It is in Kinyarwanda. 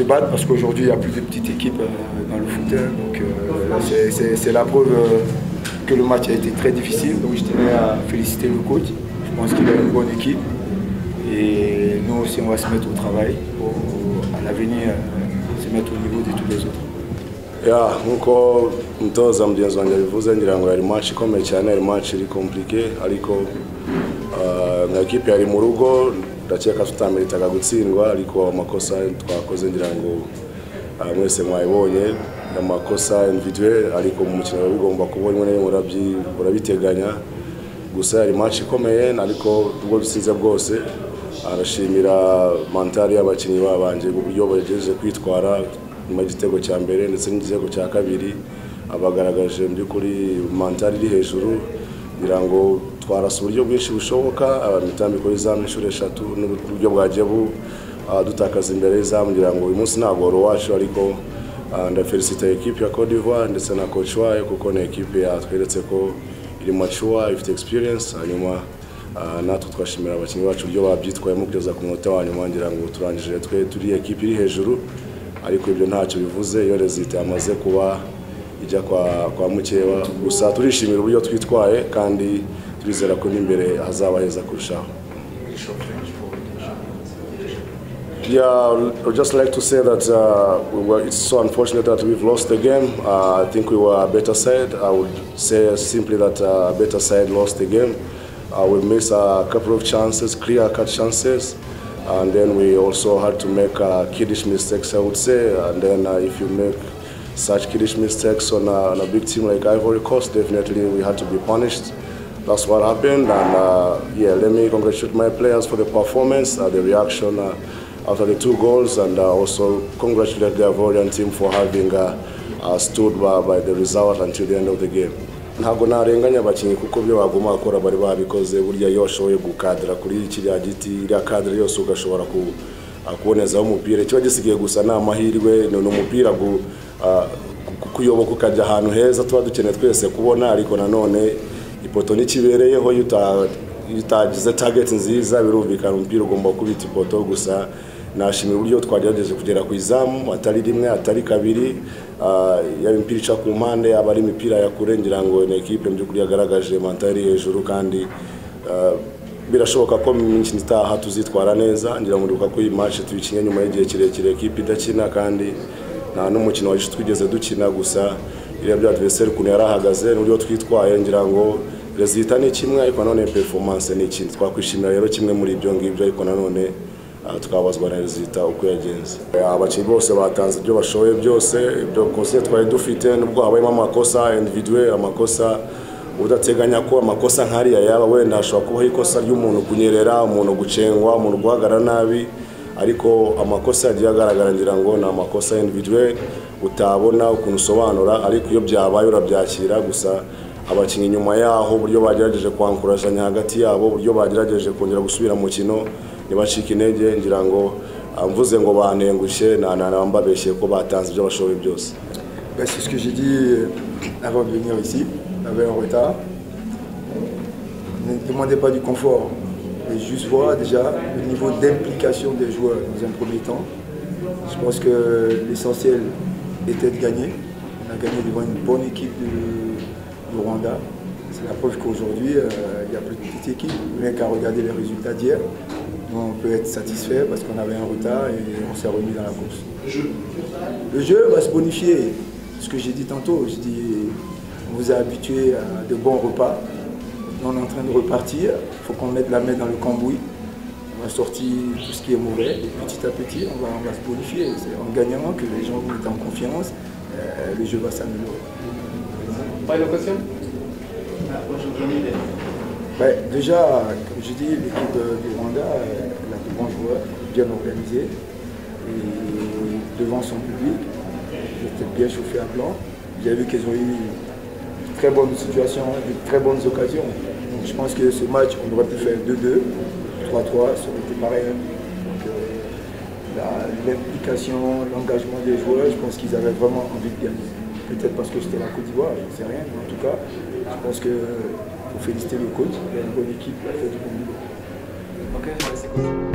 se battre parce qu'aujourd'hui il n'y a plus de petites équipes dans le foot. Donc c'est la preuve que le match a été très difficile. Donc je tenais à féliciter le coach. Je pense qu'il a une bonne équipe. Et nous aussi on va se mettre au travail pour à l'avenir se mettre au niveau de tous les autres. Ya nkuko umutoza mugenzi wanjye bivuze ngira ngo yari match ikomeye cyane, yari match iri compliqué ariko nka equipe yari mu rugo ndakeka tutameritaga gutsindwa ariko amakosa twakoze ngira ngo mwese mwayibonye amakosa individuel ariko mu mukino bigomba kubonwa murabiteganya gusa yari match ikomeye ariko ubwo dusinze bwose arashimira mentali y'abakinnyi babanje uburyo bagejeje kwitwara mu gitego cya mbere ndetse n'igitego cya kabiri abagaragaje muri kuri mentali iri hejuru ngira ngo twarasa uburyo bwinshi bushoboka abamitambiko y'izamu inshuro 3 n'uburyo bwagiye dutakaza imbere y'izamu ngira ngo uyu munsi ntabwo wari wacu ariko ndafelicita equipe ya Côte d'Ivoire ndetse na coach wayo kuko ni equipe yatweretse ko iri mature ifite experience hanyuma natwe twashimira abakinnyi bacu uburyo babyitwayemo kugeza ku munota wa nyuma ngira ngo turangije turi equipe iri hejuru ariko ibyo ntacyo bivuze iyo result yamaze kuba ijya kwa mukeba gusa turishimira uburyo twitwaye kandi turizera ko n'imbere hazaba heza kurushaho. Yeah, I'd just like to say that it's so unfortunate that we've lost the game. I think we were a better side. I would say simply that a better side lost the game. We missed a couple of chances, clear-cut chances. And then we also had to make kiddish mistakes, I would say. And then if you make such kiddish mistakes on a big team like Ivory Coast, definitely we had to be punished. That's what happened. And yeah, let me congratulate my players for the performance, the reaction after the 2 goals, and also congratulate the Ivorian team for having stood by the result until the end of the game. Ntabwo narenganya abakinnyi kuko byo baguma akora bari babikoze burya yoshoye gukadira kuri kiriya giti iriya kadire yose ugashobora kubonezaho umupira cyo gisigaye gusa na amahirwe ni umupira kuyoboka ukajya ahantu heza tuba dukeneye twese kubona ariko nanone ipoto nikibereyeho yutagize target nziza birumvikana umupira ugomba kubita ipoto gusa nashimira uburyo twagerageje kugera ku izamu atari rimwe atari kabiri yari impira ica ku mpande abari imipira yakurengira ngo na equipe by'ukuri yagaragaje mentali hejuru kandi birashoboka ko mu minsi itaha tuzitwara neza ngira ngo ko iyi match tuyikinye nyuma y'igihe kirekire equipe idakina kandi nta n'umukino waje twigeze dukina gusa iriya bya adversaire kuntu yarahagaze n'uburyo twitwaye ngira ngo resultat ni kimwe ariko nanone performance ni ikindi twakwishimira rero kimwe muri ibyo ngibyo ariko nanone tukabazwa na resultat uko yagenze abakinnyi bose batanze ibyo bashoboye byose ibyo kose twari dufite nubwo habayemo amakosa individuel amakosa udateganya ko amakosa nkariya yaba wenda hashobora kubaho ikosa ry'umuntu kunyerera umuntu gucengwa umuntu guhagarara nabi ariko amakosa yagiye agaragara ngira ngo ni amakosa individuel utabona ukuntu usobanura ariko iyo byabaye urabyakira gusa abakinnyi nyuma yaho uburyo bagerageje kwankurajanya hagati yabo uburyo bagerageje kongera gusubira mu kino ntibacike intege ngira ngo mvuze ngo banengushe nambabeshye ko batanze ibyo bashoboye byose. C'est ce que j'ai dit avant de venir ici, on avait un retard. Ne demandez pas du confort, mais juste voir déjà le niveau d'implication des joueurs dans un premier temps. Je pense que l'essentiel était de gagner. On a gagné devant une bonne équipe du Rwanda. C'est la preuve qu'aujourd'hui, il n'y a plus de petite équipe. Rien qu'à regarder les résultats d'hier, on peut être satisfait parce qu'on avait un retard et on s'est remis dans la course. Le jeu va se bonifier. Ce que j'ai dit tantôt, je dis, on vous a habitué à de bons repas. On est en train de repartir. Il faut qu'on mette la main dans le cambouis. On va sortir tout ce qui est mauvais. Et petit à petit, on va se bonifier. C'est en gagnant que les gens vont être en confiance. Le jeu va s'améliorer. Pas une question? Déjà, comme je dis, l'équipe du Rwanda, elle a de bons joueurs, bien organisés, et devant son public, ils étaient bien chauffés à blanc. J'ai vu qu'ils ont eu de très bonnes situations, de très bonnes occasions. Donc je pense que ce match, on aurait pu faire 2-2, 3-3, ça aurait été pareil. Donc l'implication, l'engagement des joueurs, je pense qu'ils avaient vraiment envie de gagner. Peut-être parce que c'était la Côte d'Ivoire, je ne sais rien, mais en tout cas, je pense que faut féliciter le coach, il a une bonne équipe, il a fait du bon boulot. Ok, c'est cool.